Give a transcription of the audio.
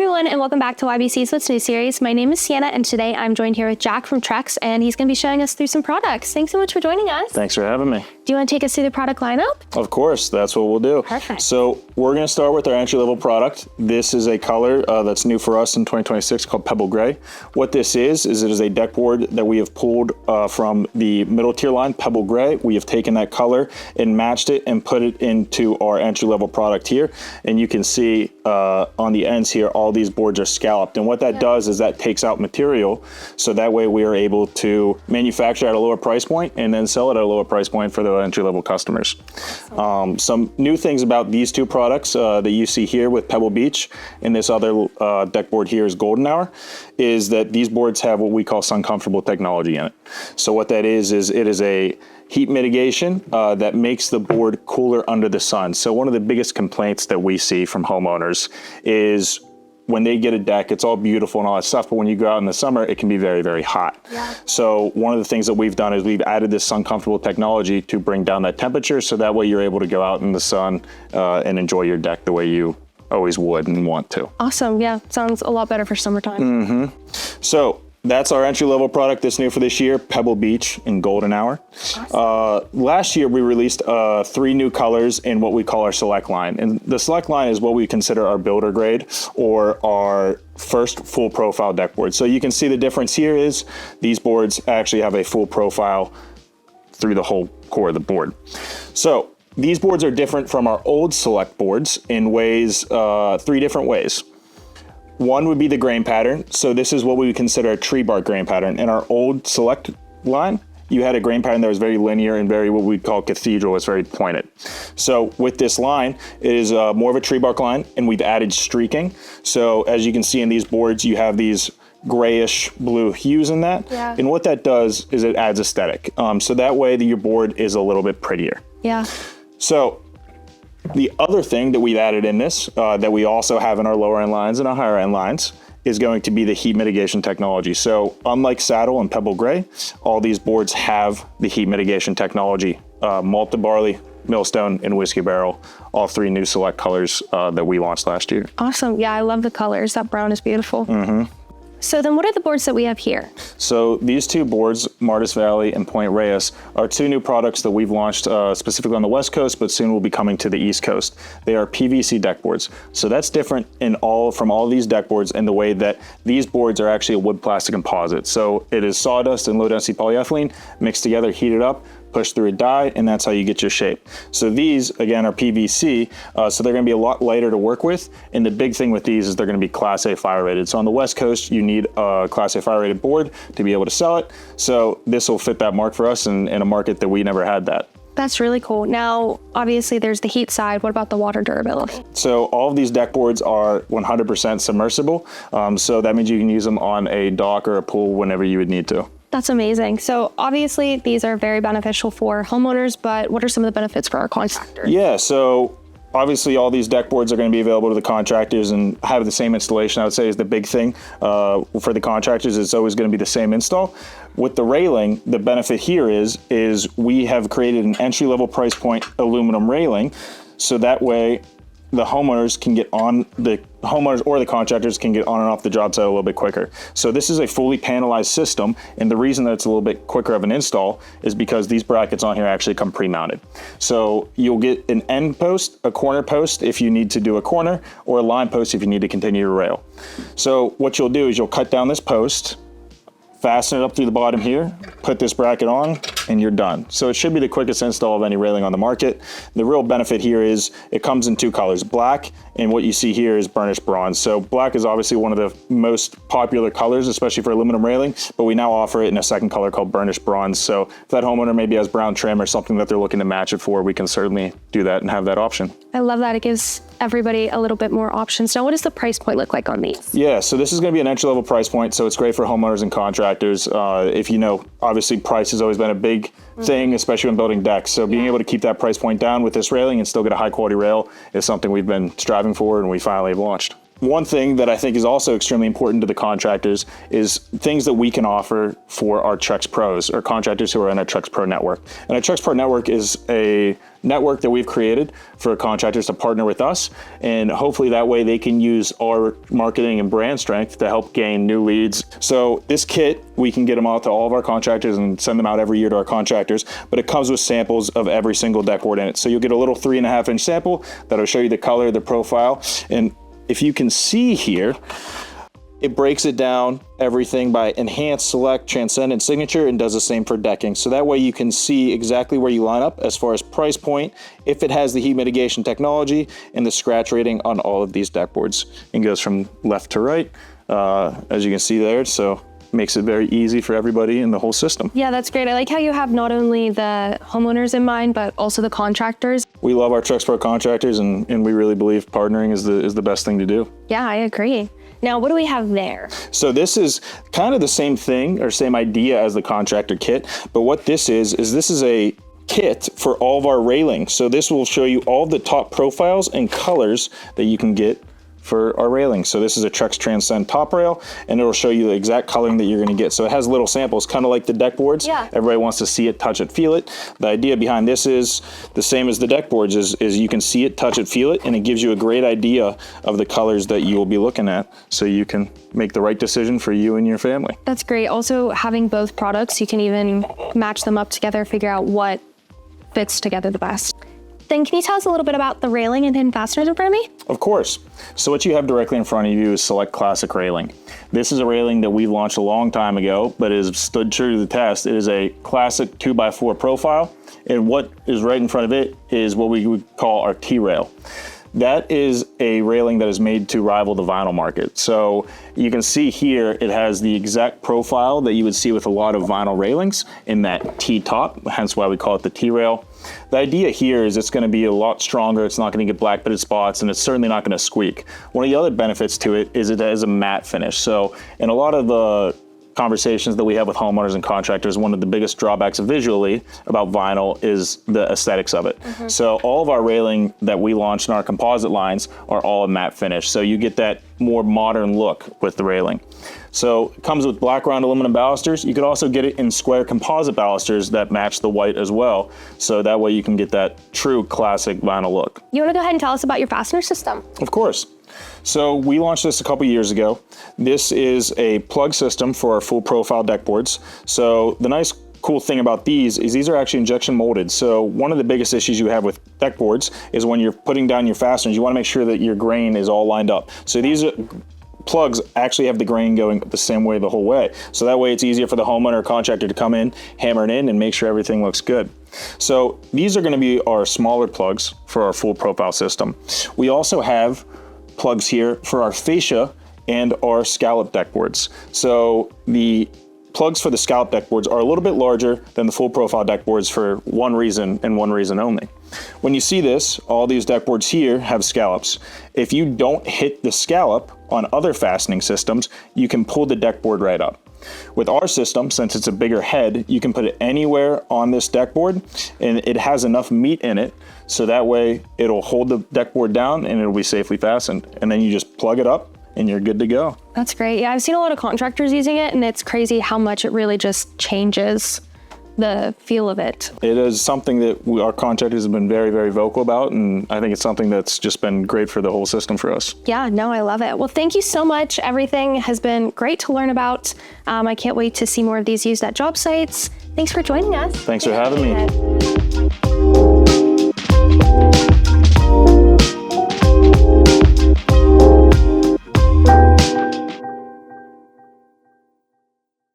everyone, and welcome back to YBC's What's New series. My name is Sienna, and today I'm joined here with Jack from Trex, and he's going to be showing us through some products. Thanks so much for joining us. Thanks for having me. Do you want to take us through the product lineup? Of course, that's what we'll do. Perfect. So we're going to start with our entry-level product. This is a color that's new for us in 2026 called Pebble Gray. What this is it is a deck board that we have pulled from the middle tier line, Pebble Gray. We have taken that color and matched it and put it into our entry-level product here. And you can see on the ends here, all these boards are scalloped. And what that does is that takes out material. So that way we are able to manufacture at a lower price point and then sell it at a lower price point for the entry-level customers. Some new things about these two products that you see here with Pebble Beach and this other deck board here is Golden Hour, is that these boards have what we call SunComfortable technology in it. So what that is it is a heat mitigation that makes the board cooler under the sun. So one of the biggest complaints that we see from homeowners is when they get a deck, it's all beautiful and all that stuff, but when you go out in the summer, it can be very, very hot. Yeah. So one of the things that we've done is we've added this SunComfortable technology to bring down that temperature, so that way you're able to go out in the sun and enjoy your deck the way you always would and want to. Awesome, yeah, sounds a lot better for summertime. Mm-hmm. So that's our entry-level product that's new for this year, Pebble Beach and Golden Hour. Awesome. Last year, we released 3 new colors in what we call our Select line. And the Select line is what we consider our builder grade or our first full profile deck board. So you can see the difference here is these boards actually have a full profile through the whole core of the board. So these boards are different from our old Select boards in ways, 3 different ways. One would be the grain pattern. So this is what we would consider a tree bark grain pattern. In our old Select line, you had a grain pattern that was very linear and very what we'd call cathedral. It's very pointed. So with this line, it is more of a tree bark line, and we've added streaking. So as you can see in these boards, you have these grayish blue hues in that. Yeah. And what that does is it adds aesthetic. So that way your board is a little bit prettier. Yeah. So the other thing that we've added in this, that we also have in our lower end lines and our higher end lines, is going to be the heat mitigation technology. So unlike Saddle and Pebble Gray, all these boards have the heat mitigation technology. Malted Barley, Millstone, and Whiskey Barrel, all 3 new Select colors that we launched last year. Awesome, yeah, I love the colors. That brown is beautiful. Mm-hmm. So then what are the boards that we have here? So these 2 boards, Martis Valley and Point Reyes, are 2 new products that we've launched specifically on the West Coast, but soon will be coming to the East Coast. They are PVC deck boards. So that's different from all these deck boards in the way that these boards are actually a wood plastic composite. So it is sawdust and low density polyethylene mixed together, heated up, push through a die, and that's how you get your shape. So these, again, are PVC, so they're gonna be a lot lighter to work with, and the big thing with these is they're gonna be Class A fire rated. So on the West Coast, you need a Class A fire rated board to be able to sell it, so this will fit that mark for us in a market that we never had that. That's really cool. Now, obviously there's the heat side. What about the water durability? So all of these deck boards are 100% submersible, so that means you can use them on a dock or a pool whenever you would need to. That's amazing. So obviously these are very beneficial for homeowners, but what are some of the benefits for our contractors? Yeah, so obviously all these deck boards are going to be available to the contractors and have the same installation, I would say, is the big thing. For the contractors, it's always going to be the same install. With the railing, the benefit here is we have created an entry-level price point aluminum railing, so that way the homeowners or the contractors can get on and off the job site a little bit quicker. So this is a fully panelized system, and the reason that it's a little bit quicker of an install is because these brackets on here actually come pre-mounted. So you'll get an end post, a corner post if you need to do a corner, or a line post if you need to continue your rail. So what you'll do is you'll cut down this post, fasten it up through the bottom here, put this bracket on, and you're done. So it should be the quickest install of any railing on the market. The real benefit here is it comes in 2 colors, black, and what you see here is burnished bronze. So black is obviously one of the most popular colors, especially for aluminum railing, but we now offer it in a second color called burnished bronze. So if that homeowner maybe has brown trim or something that they're looking to match it for, we can certainly do that and have that option. I love that. It gives everybody a little bit more options. Now, what does the price point look like on these? Yeah, so this is going to be an entry-level price point, so it's great for homeowners and contractors. If you know, obviously price has always been a big thing, especially when building decks. So being able to keep that price point down with this railing and still get a high-quality rail is something we've been striving for, and we finally have launched. one thing that I think is also extremely important to the contractors is things that we can offer for our Trex Pros or contractors who are in our Trex Pro network. And our Trex Pro network is a network that we've created for contractors to partner with us. And hopefully that way they can use our marketing and brand strength to help gain new leads. So this kit, we can get them out to all of our contractors and send them out every year to our contractors, but it comes with samples of every single deck board in it. So you'll get a little 3.5-inch sample that'll show you the color, the profile. And if you can see here, it breaks it down, everything by enhanced, select, transcendent, signature, and does the same for decking. So that way you can see exactly where you line up as far as price point, if it has the heat mitigation technology, and the scratch rating on all of these deck boards. And goes from left to right, as you can see there. So makes it very easy for everybody in the whole system. Yeah, that's great. I like how you have not only the homeowners in mind, but also the contractors. We love our Trex Pro contractors, and we really believe partnering is the best thing to do. Yeah, I agree. Now, what do we have there? So this is kind of the same thing or same idea as the contractor kit, but what this is this is a kit for all of our railing. So this will show you all the top profiles and colors that you can get for our railing. So this is a Trex Transcend top rail, and it'll show you the exact coloring that you're gonna get. So it has little samples, kind of like the deck boards. Yeah. Everybody wants to see it, touch it, feel it. The idea behind this is the same as the deck boards, is you can see it, touch it, feel it, and it gives you a great idea of the colors that you will be looking at, so you can make the right decision for you and your family. That's great. Also, having both products, you can even match them up together, figure out what fits together the best. Then can you tell us a little bit about the railing and hidden fasteners in front of me? Of course. So what you have directly in front of you is Select Classic Railing. This is a railing that we launched a long time ago, but has stood true to the test. It is a classic 2x4 profile, and what is right in front of it is what we would call our T-rail. That is a railing that is made to rival the vinyl market. So you can see here, it has the exact profile that you would see with a lot of vinyl railings in that T-top, hence why we call it the T-rail. The idea here is it's going to be a lot stronger. It's not going to get black pitted spots, and it's certainly not going to squeak. One of the other benefits to it is it has a matte finish. So in a lot of the conversations that we have with homeowners and contractors, one of the biggest drawbacks visually about vinyl is the aesthetics of it. So all of our railing that we launched in our composite lines are all a matte finish. So you get that more modern look with the railing. So it comes with black round aluminum balusters. You could also get it in square composite balusters that match the white as well. So that way you can get that true classic vinyl look. You want to go ahead and tell us about your fastener system? Of course. So we launched this a couple years ago. This is a plug system for our full profile deck boards. So the nice cool thing about these is these are actually injection molded. So one of the biggest issues you have with deck boards is when you're putting down your fasteners, you want to make sure that your grain is all lined up. So these plugs actually have the grain going the same way the whole way. So that way it's easier for the homeowner or contractor to come in, hammer it in, and make sure everything looks good. So these are going to be our smaller plugs for our full profile system. We also have plugs here for our fascia and our scallop deck boards. So the plugs for the scallop deck boards are a little bit larger than the full profile deck boards for one reason and one reason only. When you see this, all these deck boards here have scallops. If you don't hit the scallop on other fastening systems, you can pull the deck board right up. With our system, since it's a bigger head, you can put it anywhere on this deck board, and it has enough meat in it, so that way it'll hold the deck board down and it'll be safely fastened. And then you just plug it up and you're good to go. That's great. Yeah, I've seen a lot of contractors using it, and it's crazy how much it really just changes the feel of it. It is something that our contractors have been very, very vocal about, and I think it's something that's just been great for the whole system for us. Yeah, no, I love it. Well, thank you so much. Everything has been great to learn about. I can't wait to see more of these used at job sites. Thanks for joining us. Thanks for having me.